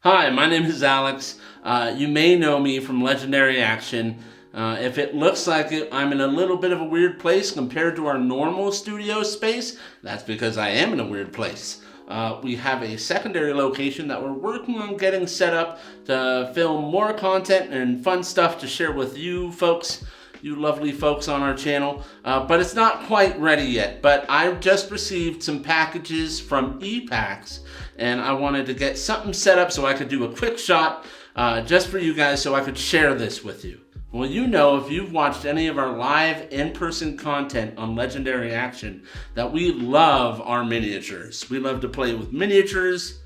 Hi, my name is Alex. You may know me from Legendary Action. If it looks like I'm in a little bit of a weird place compared to our normal studio space, that's because I am in a weird place. We have a secondary location that we're working on getting set up to film more content and fun stuff to share with you folks, you lovely folks on our channel. But it's not quite ready yet. But I just received some packages from EPAX, and I wanted to get something set up so I could do a quick shot just for you guys so I could share this with you. Well, you know, if you've watched any of our live in-person content on Legendary Action, that we love our miniatures. We love to play with miniatures,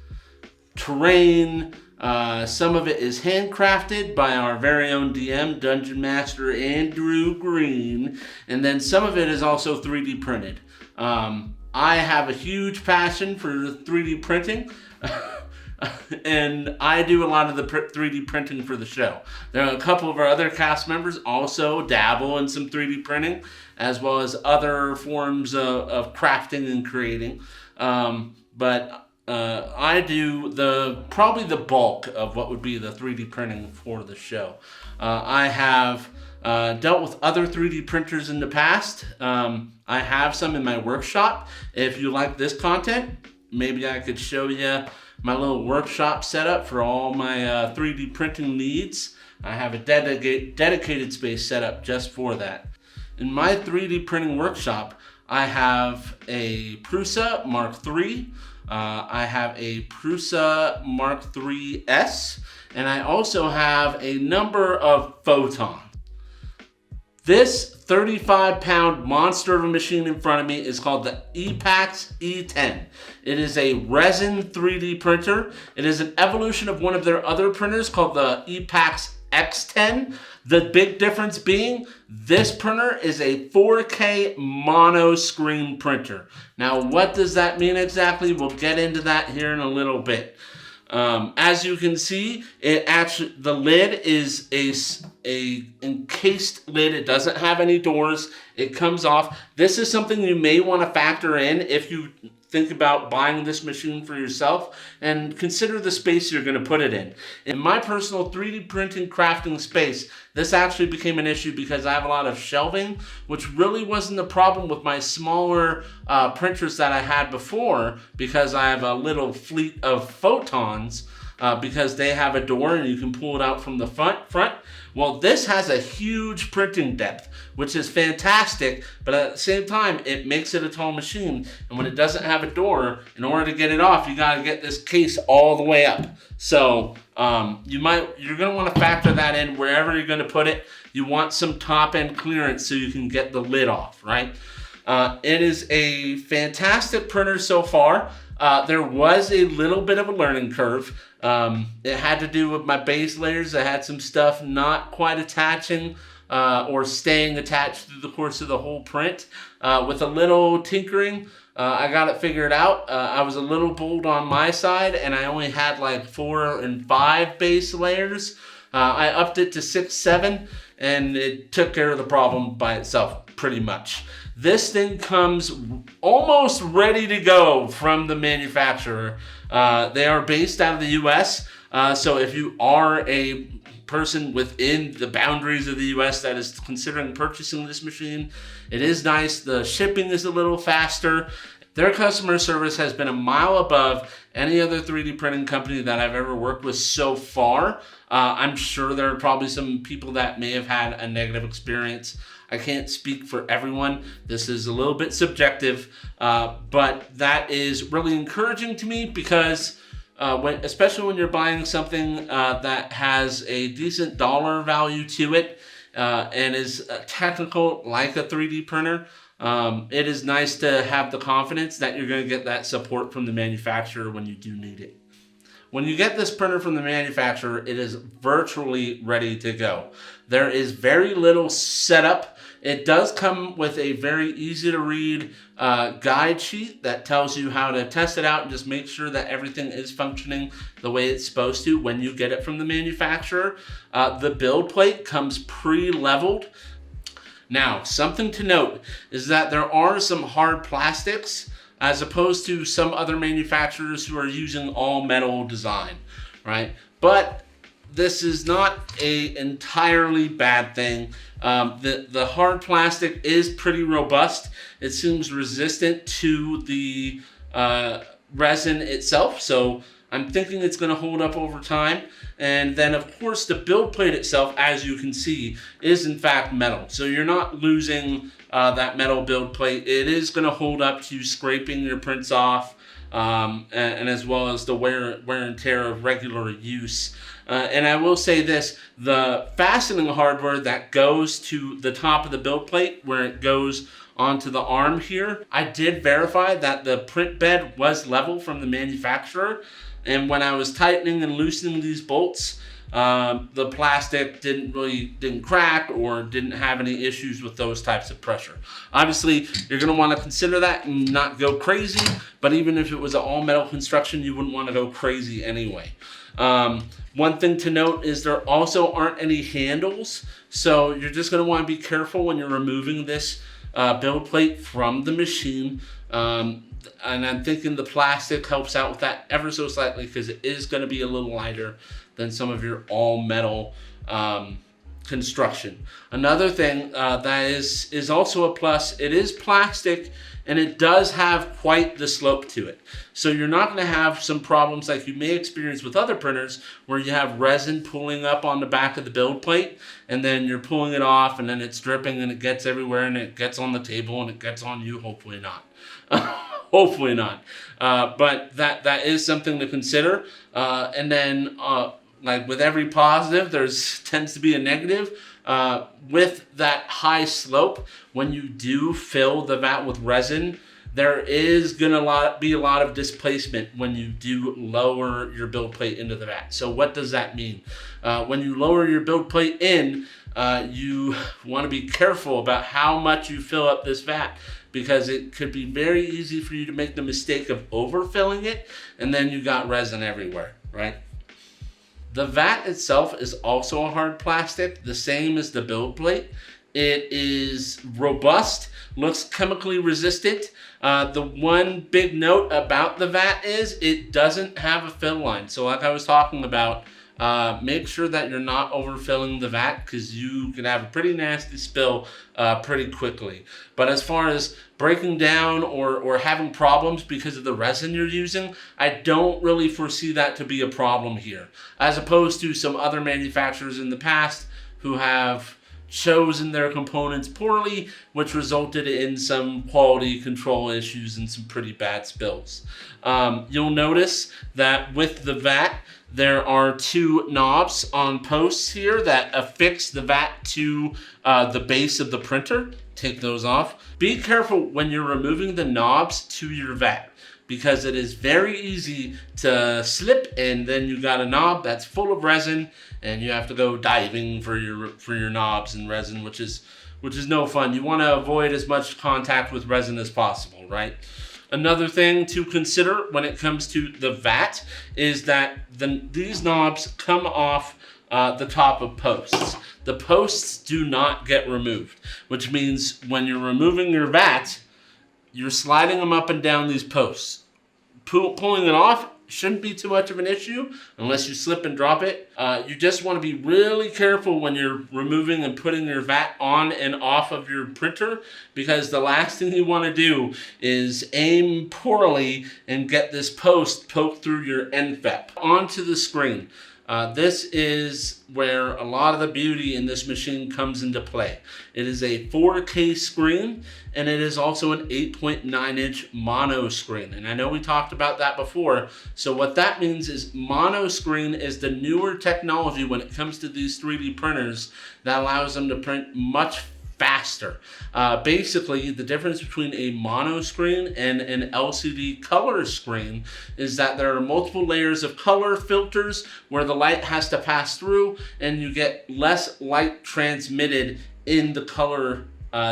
terrain. Some of it is handcrafted by our very own DM, Dungeon Master Andrew Green, and then some of it is also 3D printed. I have a huge passion for 3D printing. And I do a lot of the 3D printing for the show. There are a couple of our other cast members also dabble in some 3D printing, as well as other forms of crafting and creating. But I do probably the bulk of what would be the 3D printing for the show. I have dealt with other 3D printers in the past. I have some in my workshop. If you like this content, maybe I could show you my little workshop setup for all my 3D printing needs. I have a dedicated space set up just for that. In my 3D printing workshop, I have a Prusa Mark III, I have a Prusa Mark III's, and I also have a number of photons. This 35-pound monster of a machine in front of me is called the EPAX E10. It is a resin 3D printer. It is an evolution of one of their other printers called the EPAX X10. The big difference being this printer is a 4K mono screen printer. Now, what does that mean exactly? We'll get into that here in a little bit. As you can see, the lid is a encased lid. It doesn't have any doors. It comes off. This is something you may want to factor in if you think about buying this machine for yourself, and consider the space you're going to put it in. In my personal 3D printing crafting space, this actually became an issue because I have a lot of shelving, which really wasn't the problem with my smaller printers that I had before, because I have a little fleet of photons because they have a door and you can pull it out from the front. Well, this has a huge printing depth, which is fantastic, but at the same time, it makes it a tall machine. And when it doesn't have a door, in order to get it off, you got to get this case all the way up. So you're going to want to factor that in wherever you're going to put it. You want some top end clearance so you can get the lid off, right? It is a fantastic printer so far. There was a little bit of a learning curve. It had to do with my base layers. I had some stuff not quite attaching or staying attached through the course of the whole print. With a little tinkering, I got it figured out. I was a little bold on my side, and I only had like 4 and 5 base layers. I upped it to 6, 7, and it took care of the problem by itself pretty much. This thing comes almost ready to go from the manufacturer. They are based out of the US, so if you are a person within the boundaries of the US that is considering purchasing this machine, it is nice. The shipping is a little faster. Their customer service has been a mile above any other 3D printing company that I've ever worked with so far. I'm sure there are probably some people that may have had a negative experience. I can't speak for everyone. This is a little bit subjective, but that is really encouraging to me because especially when you're buying something that has a decent dollar value to it and is technical like a 3D printer, it is nice to have the confidence that you're going to get that support from the manufacturer when you do need it. When you get this printer from the manufacturer, it is virtually ready to go. There is very little setup. It does come with a very easy to read guide sheet that tells you how to test it out and just make sure that everything is functioning the way it's supposed to when you get it from the manufacturer. The build plate comes pre-leveled. Now, something to note is that there are some hard plastics as opposed to some other manufacturers who are using all metal design. right? But this is not a entirely bad thing. The hard plastic is pretty robust. It seems resistant to the resin itself, so I'm thinking it's going to hold up over time. And then, of course, the build plate itself, as you can see, is in fact metal. So you're not losing that metal build plate. It is going to hold up to scraping your prints off, and as well as the wear and tear of regular use. And I will say this, the fastening hardware that goes to the top of the build plate, where it goes onto the arm here, I did verify that the print bed was level from the manufacturer. And when I was tightening and loosening these bolts, the plastic didn't crack or didn't have any issues with those types of pressure. Obviously, you're going to want to consider that and not go crazy, but even if it was an all-metal construction, you wouldn't want to go crazy anyway. One thing to note is there also aren't any handles, so you're just going to want to be careful when you're removing this build plate from the machine. And I'm thinking the plastic helps out with that ever so slightly, because it is going to be a little lighter than some of your all-metal construction. Another thing that is also a plus, it is plastic, and it does have quite the slope to it. So you're not going to have some problems like you may experience with other printers, where you have resin pooling up on the back of the build plate, and then you're pulling it off, and then it's dripping, and it gets everywhere, and it gets on the table, and it gets on you. Hopefully not. Hopefully not. But that is something to consider. And then, like with every positive, tends to be a negative. With that high slope, when you do fill the vat with resin, there is going to be a lot of displacement when you do lower your build plate into the vat. So what does that mean? When you lower your build plate in, you want to be careful about how much you fill up this vat, because it could be very easy for you to make the mistake of overfilling it, and then you got resin everywhere, right? The vat itself is also a hard plastic, the same as the build plate. It is robust, looks chemically resistant. The one big note about the vat is it doesn't have a fill line. So like I was talking about, make sure that you're not overfilling the vat, because you can have a pretty nasty spill pretty quickly. But as far as breaking down or having problems because of the resin you're using, I don't really foresee that to be a problem here, as opposed to some other manufacturers in the past who have chosen their components poorly, which resulted in some quality control issues and some pretty bad spills. You'll notice that with the vat, there are two knobs on posts here that affix the vat to the base of the printer. Take those off. Be careful when you're removing the knobs to your vat, because it is very easy to slip, and then you got a knob that's full of resin, and you have to go diving for your knobs and resin, which is no fun. You want to avoid as much contact with resin as possible, right? Another thing to consider when it comes to the vat is that these knobs come off the top of posts. The posts do not get removed, which means when you're removing your vat, you're sliding them up and down these posts. Pulling it off shouldn't be too much of an issue unless you slip and drop it. You just want to be really careful when you're removing and putting your vat on and off of your printer, because the last thing you want to do is aim poorly and get this post poked through your end FEP onto the screen. This is where a lot of the beauty in this machine comes into play. It is a 4K screen, and it is also an 8.9-inch mono screen. And I know we talked about that before. So what that means is mono screen is the newer technology when it comes to these 3D printers that allows them to print much faster. Basically, the difference between a mono screen and an LCD color screen is that there are multiple layers of color filters where the light has to pass through, and you get less light transmitted in the color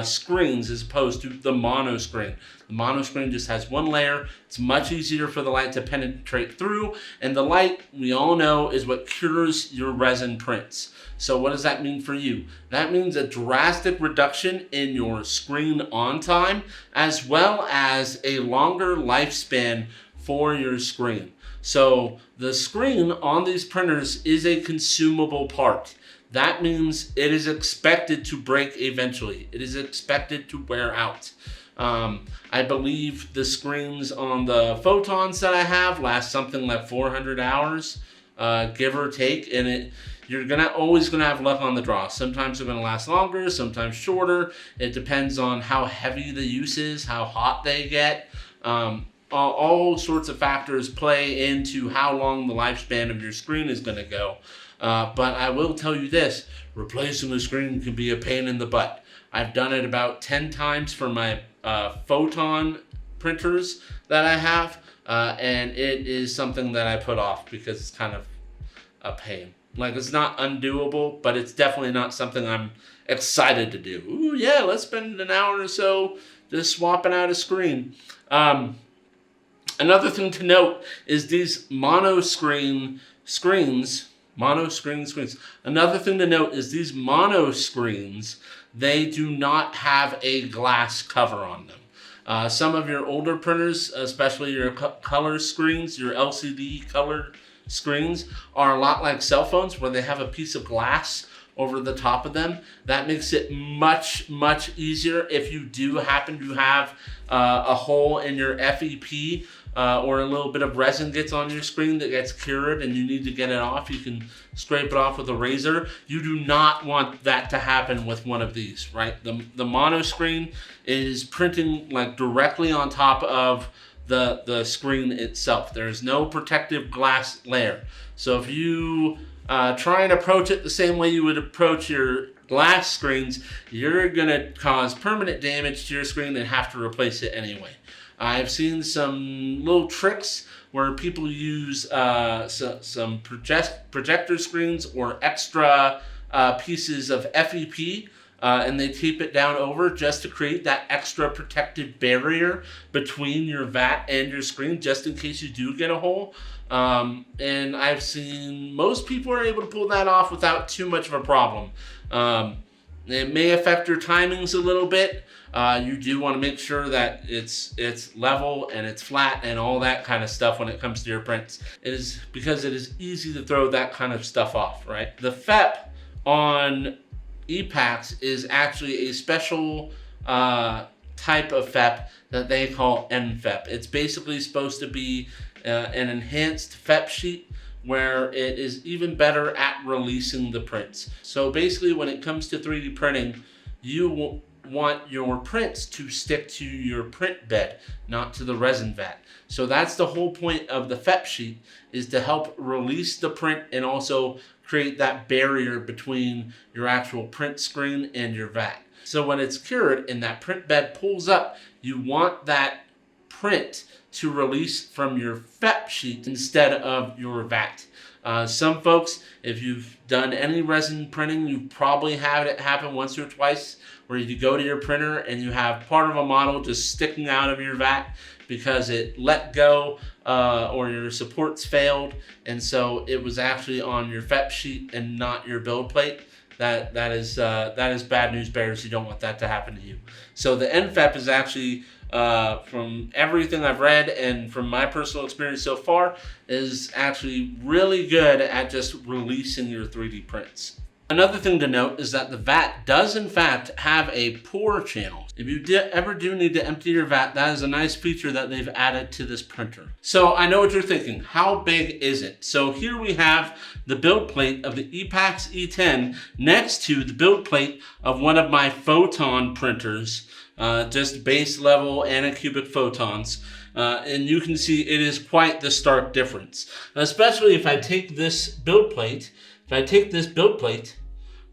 screens as opposed to the mono screen. The mono screen just has one layer. It's much easier for the light to penetrate through, and the light, we all know, is what cures your resin prints. So what does that mean for you? That means a drastic reduction in your screen on time, as well as a longer lifespan for your screen. So the screen on these printers is a consumable part. That means it is expected to break eventually. It is expected to wear out. I believe the screens on the photons that I have last something like 400 hours, give or take, and you're always gonna have luck on the draw. Sometimes they're gonna last longer, sometimes shorter. It depends on how heavy the use is, how hot they get. All sorts of factors play into how long the lifespan of your screen is gonna go. But I will tell you this, replacing the screen can be a pain in the butt. I've done it about 10 times for my photon printers that I have, and it is something that I put off because it's kind of a pain. Like, it's not undoable, but it's definitely not something I'm excited to do. Ooh, yeah, let's spend an hour or so just swapping out a screen. Another thing to note is these mono screen screens. Another thing to note is these mono screens, they do not have a glass cover on them. Some of your older printers, especially your color screens, your LCD color screens, are a lot like cell phones where they have a piece of glass over the top of them. That makes it much, much easier if you do happen to have a hole in your FEP, or a little bit of resin gets on your screen that gets cured and you need to get it off. You can scrape it off with a razor. You do not want that to happen with one of these, right? The mono screen is printing like directly on top of the screen itself. There's no protective glass layer. So if you try and approach it the same way you would approach your glass screens, you're gonna cause permanent damage to your screen and have to replace it anyway. I've seen some little tricks where people use some projector screens or extra pieces of FEP, and they tape it down over just to create that extra protective barrier between your vat and your screen, just in case you do get a hole. And I've seen most people are able to pull that off without too much of a problem. It may affect your timings a little bit. You do want to make sure that it's level and it's flat and all that kind of stuff when it comes to your prints. It is because it is easy to throw that kind of stuff off, right? The FEP on EPAX is actually a special type of FEP that they call NFEP. It's basically supposed to be an enhanced FEP sheet where it is even better at releasing the prints. So basically when it comes to 3D printing, you want your prints to stick to your print bed, not to the resin vat. So that's the whole point of the FEP sheet, is to help release the print and also create that barrier between your actual print screen and your vat. So when it's cured and that print bed pulls up, you want that print to release from your FEP sheet instead of your vat. Some folks, if you've done any resin printing, you've probably had it happen once or twice where you go to your printer and you have part of a model just sticking out of your vat because it let go or your supports failed, and so it was actually on your FEP sheet and not your build plate. That is bad news bears. You don't want that to happen to you. So the NFEP is actually, from everything I've read and from my personal experience so far, is actually really good at just releasing your 3D prints. Another thing to note is that the vat does in fact have a pour channel. If you ever do need to empty your vat, that is a nice feature that they've added to this printer. So I know what you're thinking, how big is it? So here we have the build plate of the EPAX E10 next to the build plate of one of my photon printers, just base level anicubic photons. And you can see it is quite the stark difference, especially if I take this build plate.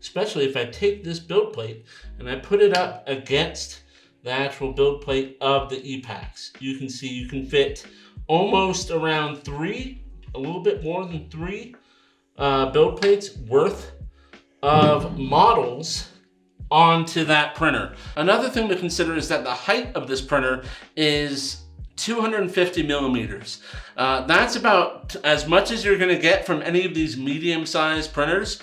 Especially if I take this build plate and I put it up against the actual build plate of the EPAX, you can see you can fit almost around a little bit more than three build plates worth of models onto that printer. Another thing to consider is that the height of this printer is 250 millimeters. That's about as much as you're going to get from any of these medium-sized printers,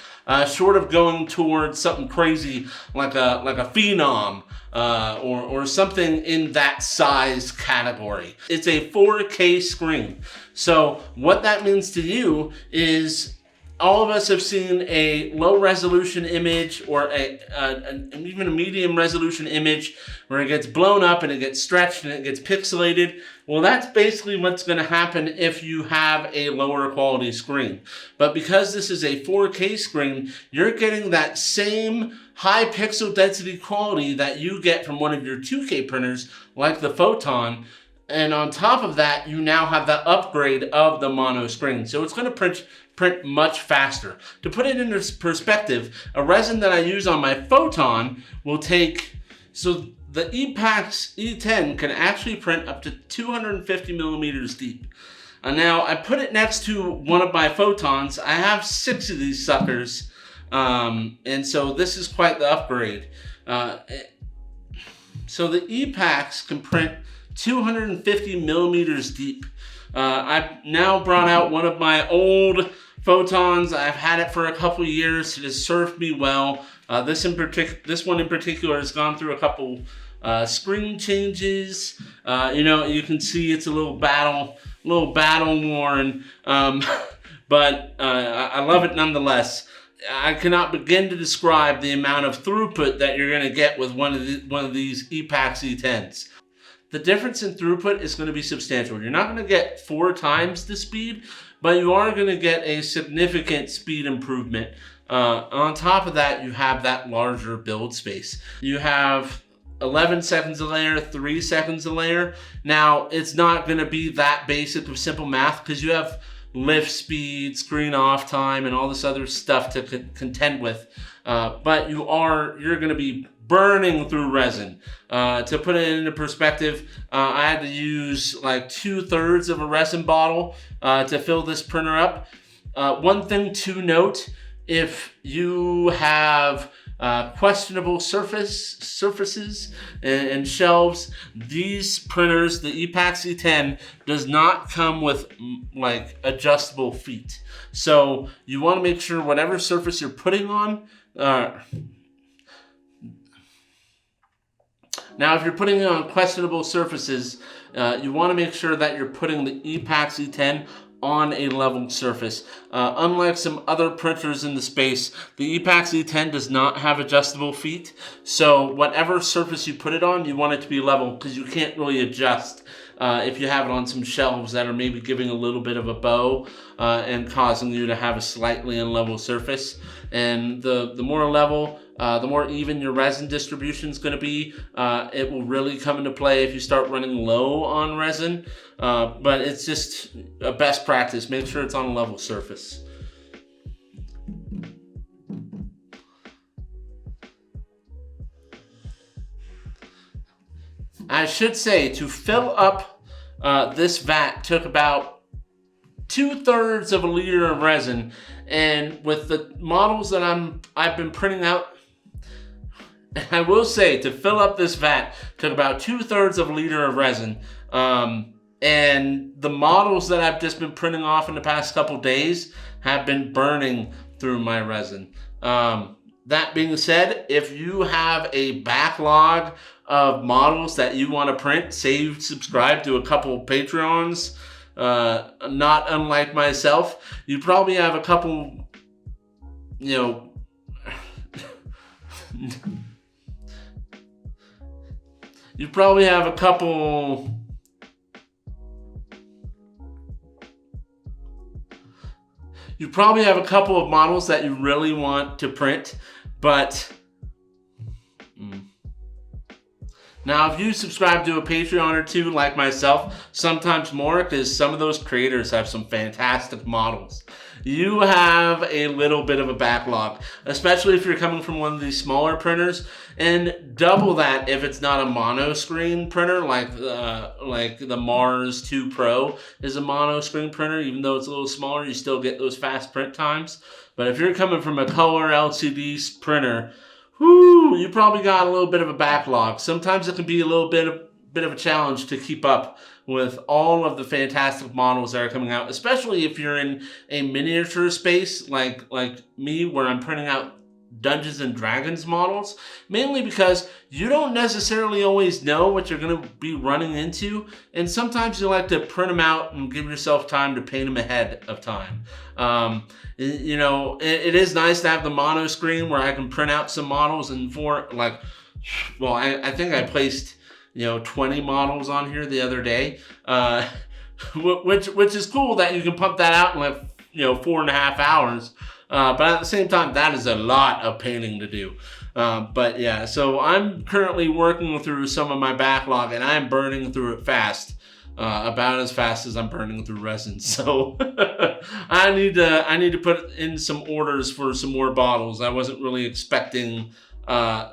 short of going towards something crazy like a Phenom or something in that size category. It's a 4K screen. So what that means to you is all of us have seen a low resolution image or even a medium resolution image where it gets blown up and it gets stretched and it gets pixelated. Well, that's basically what's going to happen if you have a lower quality screen. But because this is a 4K screen, you're getting that same high pixel density quality that you get from one of your 2K printers like the Photon. And on top of that, you now have the upgrade of the mono screen. So it's going to print much faster. To put it into perspective, a resin that I use on my Photon will take, so the EPAX E10 can actually print up to 250 millimeters deep. Now I put it next to one of my Photons. I have 6 of these suckers, and so this is quite the upgrade. So the EPAX can print 250 millimeters deep. I've now brought out one of my old Photons. I've had it for a couple years. It has served me well. This one in particular has gone through a couple screen changes. You can see it's a little battle worn, but I love it nonetheless. I cannot begin to describe the amount of throughput that you're going to get with one of these EPAX E10s. The difference in throughput is going to be substantial. You're not going to get 4 times the speed, but you are going to get a significant speed improvement. On top of that, you have that larger build space. You have 11 seconds a layer, 3 seconds a layer. Now, it's not going to be that basic of simple math because you have lift speed, screen off time, and all this other stuff to contend with. But you're going to be burning through resin. To put it into perspective, I had to use like 2/3 of a resin bottle to fill this printer up. One thing to note, if you have questionable surfaces and shelves, these printers, the EPAX E10, does not come with like adjustable feet. So you want to make sure whatever surface you're putting on, now, if you're putting it on questionable surfaces, you want to make sure that you're putting the EPAX E10 on a level surface. Unlike some other printers in the space, the EPAX E10 does not have adjustable feet. So whatever surface you put it on, you want it to be level because you can't really adjust if you have it on some shelves that are maybe giving a little bit of a bow and causing you to have a slightly unlevel surface. And the more level, the more even your resin distribution is going to be. It will really come into play if you start running low on resin, but it's just a best practice. Make sure it's on a level surface. I should say, to fill up this vat took about 2/3 of a liter of resin, and with the models that I've been printing out, I will say, to fill up this vat took about 2/3 of a liter of resin. And the models that I've just been printing off in the past couple days have been burning through my resin. That being said, if you have a backlog of models that you want to print, say you've subscribed to a couple Patreons, not unlike myself, you probably have a couple, you probably have a couple of models that you really want to print, but now if you subscribe to a Patreon or two like myself, sometimes more, because some of those creators have some fantastic models, you have a little bit of a backlog, especially if you're coming from one of these smaller printers, and double that if it's not a mono screen printer like the Mars 2 Pro is a mono screen printer. Even though it's a little smaller, you still get those fast print times. But if you're coming from a color LCD printer, you probably got a little bit of a backlog. Sometimes it can be a little bit bit of a challenge to keep up with all of the fantastic models that are coming out, especially if you're in a miniature space like me, where I'm printing out Dungeons and Dragons models, mainly because you don't necessarily always know what you're going to be running into, and sometimes you like to print them out and give yourself time to paint them ahead of time. You know, it is nice to have the mono screen where I can print out some models, and I think I placed 20 models on here the other day, which is cool that you can pump that out in 4.5 hours. But at the same time, that is a lot of painting to do. But yeah, so I'm currently working through some of my backlog, and I'm burning through it fast, about as fast as I'm burning through resin. So I need to put in some orders for some more bottles. I wasn't really expecting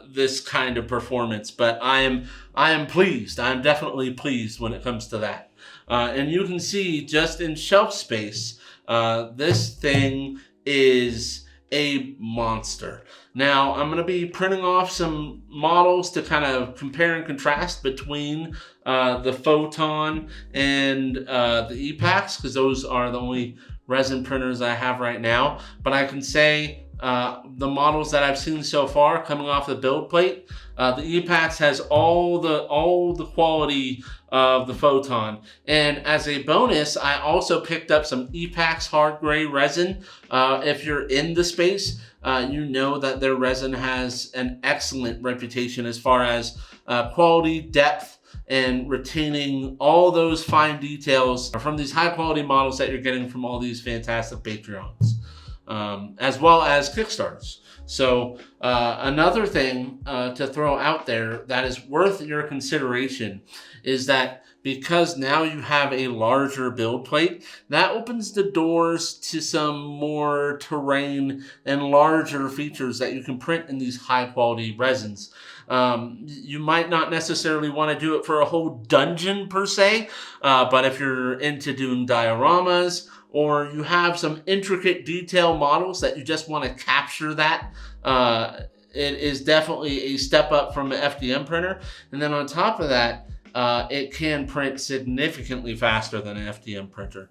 this kind of performance, but I am pleased. I'm definitely pleased when it comes to that. And you can see just in shelf space, this thing is a monster. Now, I'm going to be printing off some models to kind of compare and contrast between the Photon and the EPAX, because those are the only resin printers I have right now. But I can say the models that I've seen so far coming off the build plate, the EPAX has all the quality of the Photon. And as a bonus, I also picked up some EPAX hard gray resin. If you're in the space, you know that their resin has an excellent reputation as far as quality, depth, and retaining all those fine details from these high quality models that you're getting from all these fantastic Patreons, as well as Kickstarters. So another thing to throw out there that is worth your consideration is that because now you have a larger build plate, that opens the doors to some more terrain and larger features that you can print in these high quality resins. You might not necessarily want to do it for a whole dungeon per se, but if you're into doing dioramas, or you have some intricate detail models that you just want to capture that, it is definitely a step up from an FDM printer. And then on top of that, it can print significantly faster than an FDM printer.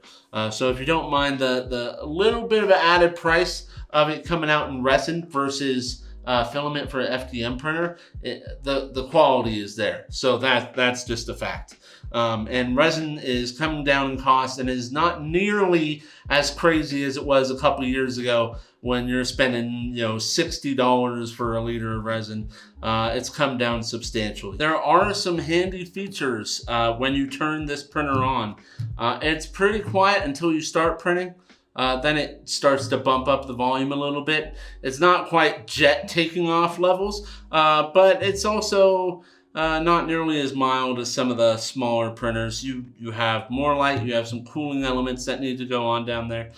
So if you don't mind the little bit of an added price of it coming out in resin versus filament for an FDM printer, the quality is there. So that's just a fact. And resin is coming down in cost and is not nearly as crazy as it was a couple years ago when you're spending $60 for a liter of resin. It's come down substantially. There are some handy features when you turn this printer on. It's pretty quiet until you start printing. Then it starts to bump up the volume a little bit. It's not quite jet taking off levels, but it's also not nearly as mild as some of the smaller printers. You have more light, you have some cooling elements that need to go on down there.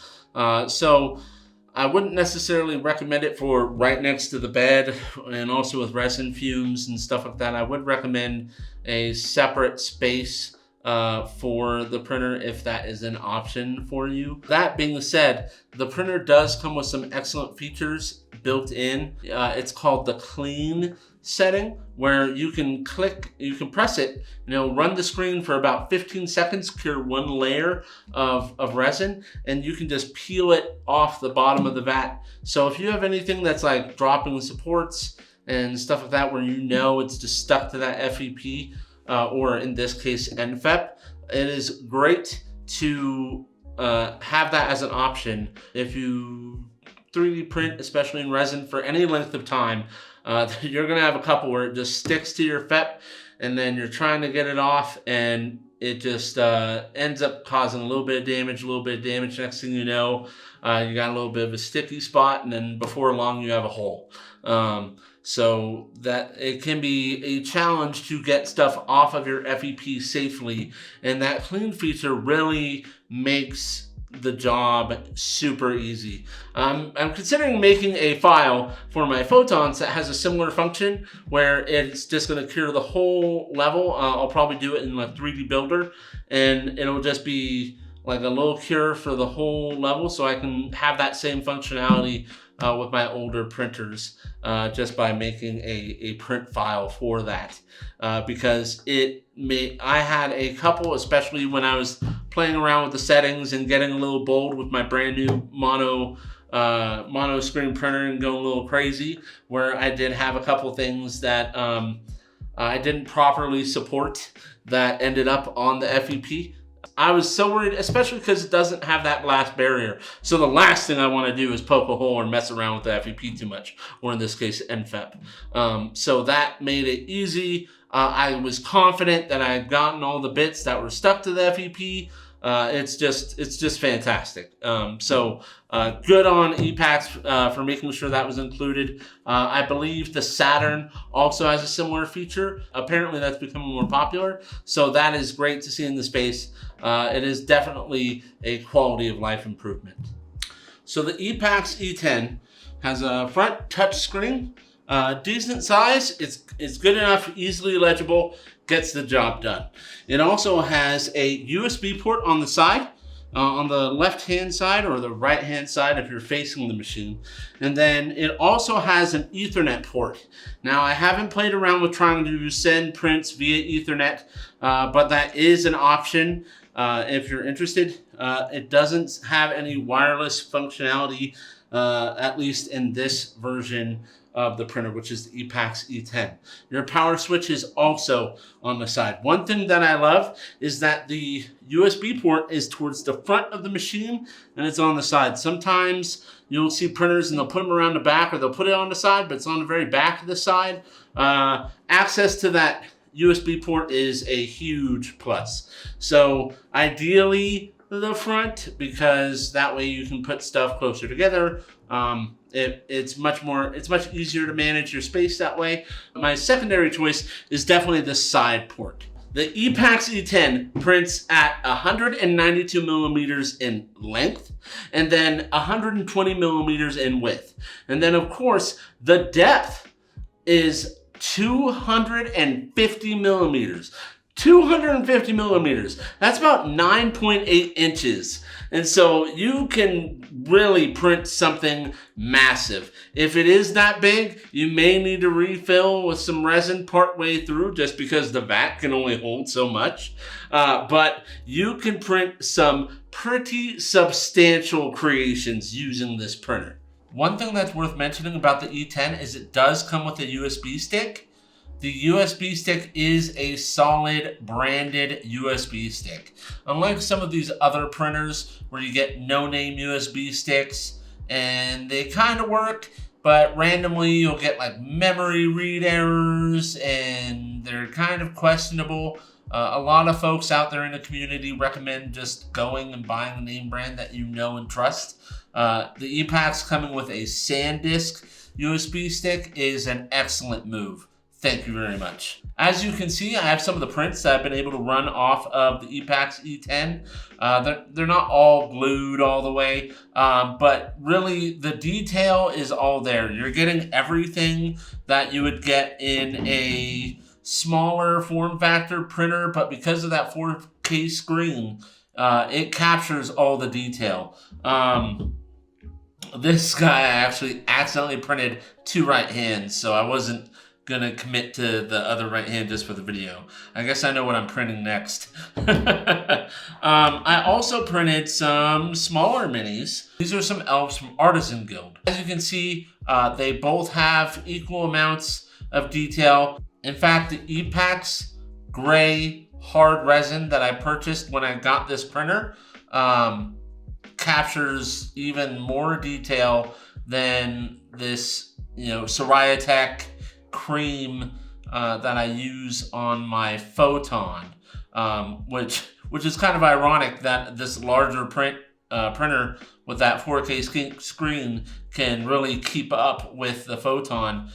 So I wouldn't necessarily recommend it for right next to the bed, and also with resin fumes and stuff like that. I would recommend a separate space for the printer if that is an option for you. That being said, the printer does come with some excellent features built in. It's called the clean setting, where you can press it, run the screen for about 15 seconds, cure one layer of resin, and you can just peel it off the bottom of the vat. So if you have anything that's like dropping supports and stuff like that, where it's just stuck to that FEP, or in this case NFEP, it is great to have that as an option. If you 3D print, especially in resin, for any length of time, you're going to have a couple where it just sticks to your FEP, and then you're trying to get it off, and it just ends up causing a little bit of damage. Next thing you know, you got a little bit of a sticky spot, and then before long you have a hole. So that it can be a challenge to get stuff off of your FEP safely, and that clean feature really makes the job super easy. I'm considering making a file for my photons that has a similar function where it's just going to cure the whole level. I'll probably do it in like 3D Builder, and it'll just be like a little cure for the whole level, so I can have that same functionality with my older printers, just by making a print file for that, because I had a couple, especially when I was playing around with the settings and getting a little bold with my brand new mono screen printer and going a little crazy, where I did have a couple things that I didn't properly support that ended up on the FEP. I was so worried, especially because it doesn't have that glass barrier. So the last thing I want to do is poke a hole or mess around with the FEP too much, or in this case, NFEP. So that made it easy. I was confident that I had gotten all the bits that were stuck to the FEP. It's just fantastic. Good on EPAX for making sure that was included. I believe the Saturn also has a similar feature. Apparently that's becoming more popular, so that is great to see in the space. It is definitely a quality of life improvement. So the EPAX E10 has a front touch screen, decent size. It's good enough, easily legible, gets the job done. It also has a USB port on the side, on the left-hand side or the right-hand side if you're facing the machine. And then it also has an Ethernet port. Now, I haven't played around with trying to send prints via Ethernet, but that is an option if you're interested. It doesn't have any wireless functionality, at least in this version of the printer, which is the EPAX E10. Your power switch is also on the side. One thing that I love is that the USB port is towards the front of the machine and it's on the side. Sometimes you'll see printers and they'll put them around the back, or they'll put it on the side, but it's on the very back of the side. Access to that USB port is a huge plus. So ideally the front, because that way you can put stuff closer together. It's much easier to manage your space that way. My secondary choice is definitely the side port. The EPAX E10 prints at 192 millimeters in length, and then 120 millimeters in width. And then of course, the depth is 250 millimeters. 250 millimeters. That's about 9.8 inches. And so you can really print something massive. If it is that big, you may need to refill with some resin partway through, just because the vat can only hold so much. But you can print some pretty substantial creations using this printer. One thing that's worth mentioning about the E10 is it does come with a USB stick. The USB stick is a solid branded USB stick. Unlike some of these other printers where you get no-name USB sticks and they kind of work, but randomly you'll get like memory read errors and they're kind of questionable. A lot of folks out there in the community recommend just going and buying a name brand that you know and trust. The EPAX coming with a SanDisk USB stick is an excellent move. Thank you very much. As you can see, I have some of the prints that I've been able to run off of the EPAX E10. They're not all glued all the way, but really the detail is all there. You're getting everything that you would get in a smaller form factor printer, but because of that 4K screen, it captures all the detail. This guy I actually accidentally printed two right hands, so I wasn't gonna commit to the other right hand just for the video. I guess I know what I'm printing next. I also printed some smaller minis. These are some elves from Artisan Guild. As you can see, they both have equal amounts of detail. In fact, the EPAX gray hard resin that I purchased when I got this printer captures even more detail than this, Soraya Tech cream that I use on my Photon, which is kind of ironic that this larger printer with that 4K screen can really keep up with the Photon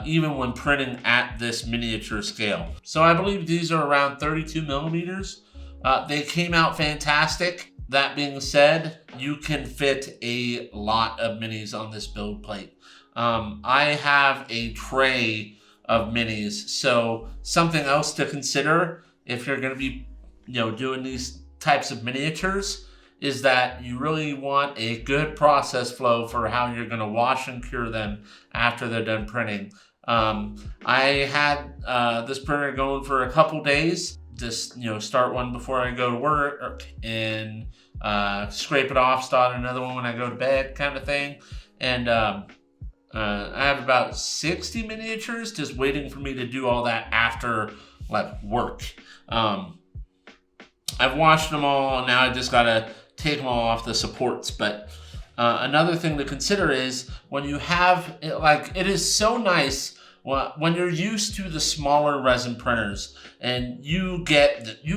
even when printing at this miniature scale. So I believe these are around 32 millimeters. They came out fantastic. That being said, you can fit a lot of minis on this build plate. I have a tray of minis, so something else to consider if you're going to be, doing these types of miniatures is that you really want a good process flow for how you're going to wash and cure them after they're done printing. I had this printer going for a couple days. Just start one before I go to work and scrape it off, start another one when I go to bed, kind of thing. And I have about 60 miniatures just waiting for me to do all that after work. I've washed them all, and now I just gotta take them all off the supports. But another thing to consider is when you have it is so nice when you're used to the smaller resin printers and you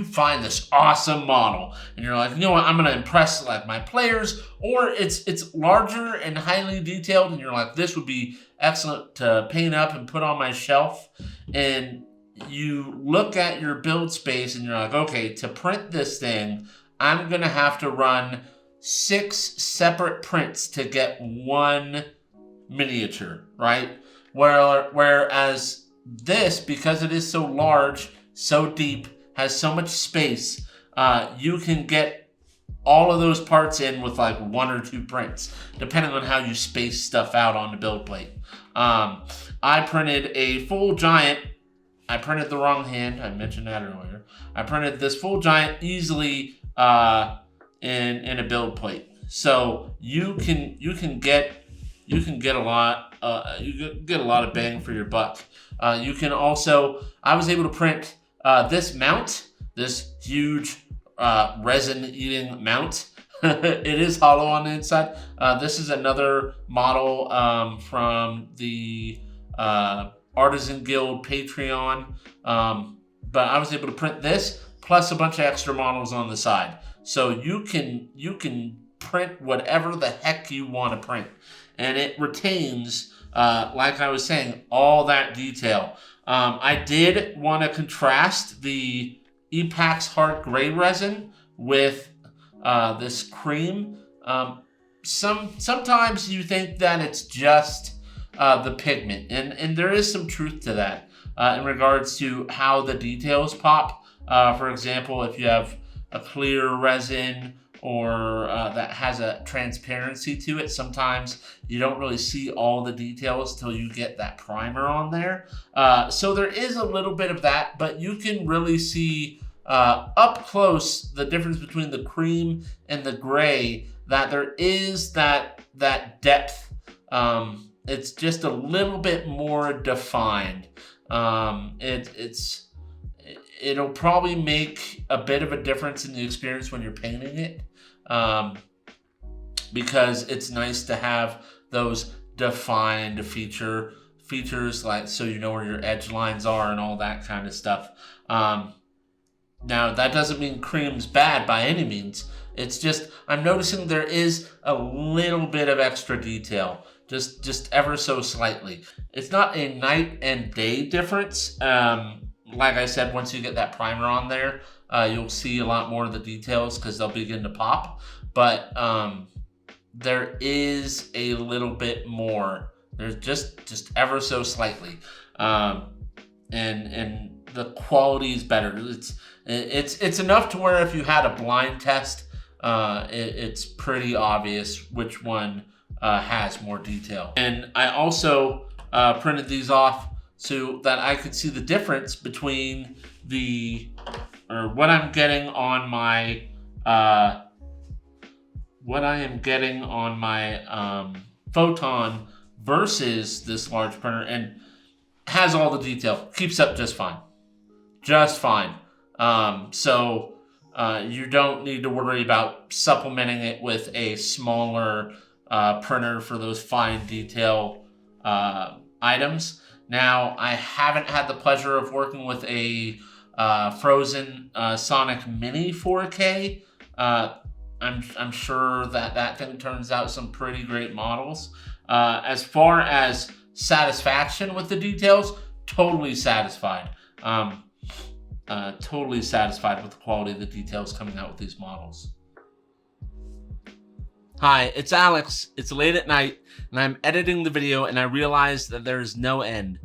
find this awesome model and you're like, what, I'm gonna impress my players, or it's larger and highly detailed and you're like, this would be excellent to paint up and put on my shelf. And you look at your build space and you're like, okay, to print this thing, I'm gonna have to run 6 separate prints to get one miniature, right? Whereas this, because it is so large, so deep, has so much space, you can get all of those parts in with 1 or 2 prints, depending on how you space stuff out on the build plate. I printed a full giant. I printed the wrong hand. I mentioned that earlier. I printed this full giant easily in a build plate. So you can get a lot. You get a lot of bang for your buck. You can also. I was able to print this mount, this huge resin-eating mount. It is hollow on the inside. This is another model from the Artisan Guild Patreon. But I was able to print this plus a bunch of extra models on the side. So you can print whatever the heck you want to print. And it retains, like I was saying, all that detail. I did want to contrast the EPAX Hard Gray resin with this cream. Sometimes you think that it's just the pigment, and there is some truth to that in regards to how the details pop. For example, if you have a clear resin or that has a transparency to it, sometimes you don't really see all the details till you get that primer on there. So there is a little bit of that, but you can really see up close the difference between the cream and the gray, that there is that depth. It's just a little bit more defined. It'll probably make a bit of a difference in the experience when you're painting it, because it's nice to have those defined features, so you know where your edge lines are and all that kind of stuff. Now, that doesn't mean cream's bad by any means. It's just I'm noticing there is a little bit of extra detail, just ever so slightly. It's not a night and day difference. Like I said, once you get that primer on there, you'll see a lot more of the details because they'll begin to pop. But there is a little bit more. There's just ever so slightly, and the quality is better. It's enough to where if you had a blind test, it's pretty obvious which one has more detail. And I also printed these off so that I could see the difference between what I'm getting on my Photon versus this large printer, and has all the detail, keeps up just fine. So you don't need to worry about supplementing it with a smaller printer for those fine detail items. Now, I haven't had the pleasure of working with a Frozen Sonic Mini 4K. I'm sure that thing turns out some pretty great models. As far as satisfaction with the details, totally satisfied. Totally satisfied with the quality of the details coming out with these models. Hi, it's Alex. It's late at night, and I'm editing the video, and I realize that there's no end.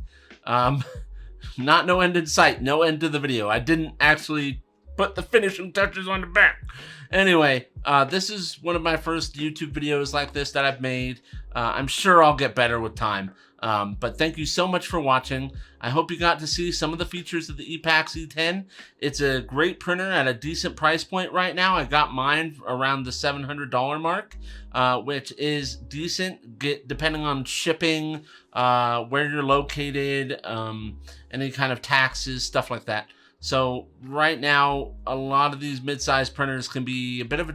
Not no end in sight, no end to the video. I didn't actually put the finishing touches on the back. Anyway, this is one of my first YouTube videos like this that I've made. I'm sure I'll get better with time. But thank you so much for watching. I hope you got to see some of the features of the EPAX E10. It's a great printer at a decent price point right now. I got mine around the $700 mark, which is decent, depending on shipping, where you're located, any kind of taxes, stuff like that. So right now, a lot of these mid-sized printers can be a bit of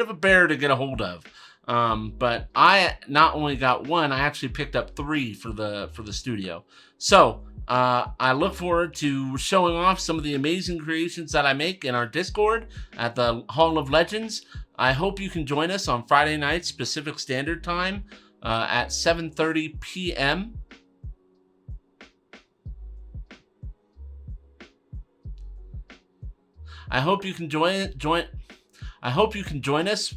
a bear to get a hold of. But I not only got one, I actually picked up 3 for the studio. So I look forward to showing off some of the amazing creations that I make in our Discord at the Hall of Legends. I hope you can join us on Friday nights Pacific Standard Time at 7:30 p.m. I hope you can I hope you can join us.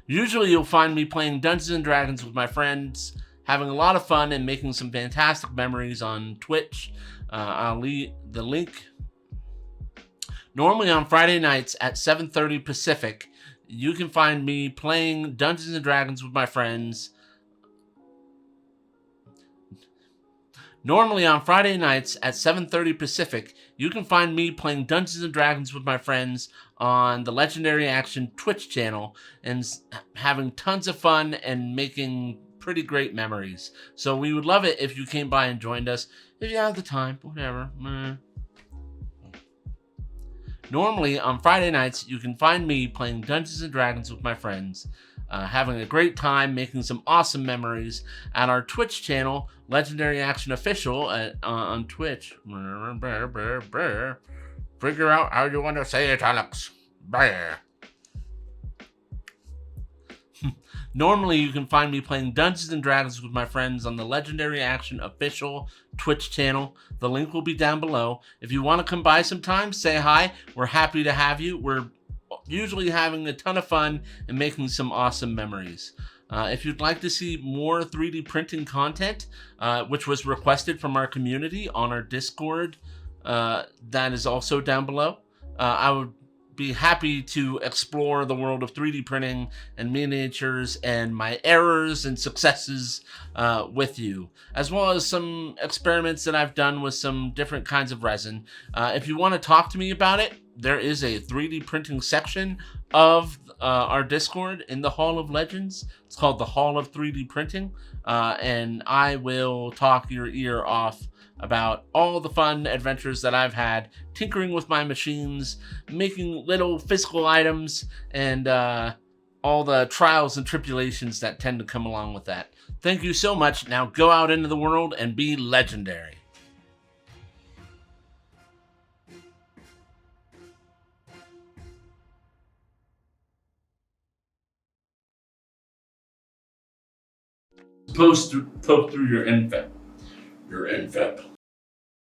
Usually you'll find me playing Dungeons and Dragons with my friends, having a lot of fun and making some fantastic memories on Twitch. I'll leave the link. Normally on Friday nights at 7:30 Pacific, you can find me playing Dungeons and Dragons with my friends. Normally on Friday nights at 7:30 Pacific, you can find me playing Dungeons & Dragons with my friends on the Legendary Action Twitch channel and having tons of fun and making pretty great memories. So we would love it if you came by and joined us. If you have the time, whatever. Normally on Friday nights, you can find me playing Dungeons & Dragons with my friends, having a great time, making some awesome memories at our Twitch channel, Legendary Action Official on Twitch. Figure out how you want to say it, Alex. Normally, you can find me playing Dungeons & Dragons with my friends on the Legendary Action Official Twitch channel. The link will be down below. If you want to come by sometime, say hi. We're happy to have you. We're usually having a ton of fun and making some awesome memories. If you'd like to see more 3D printing content, which was requested from our community on our Discord, that is also down below. I would be happy to explore the world of 3D printing and miniatures and my errors and successes with you, as well as some experiments that I've done with some different kinds of resin. If you want to talk to me about it, there is a 3D printing section of our Discord in the Hall of Legends. It's called the Hall of 3D Printing, and I will talk your ear off about all the fun adventures that I've had tinkering with my machines, making little physical items, and all the trials and tribulations that tend to come along with that. Thank you so much. Now go out into the world and be legendary. Poke through your infect. Your infect.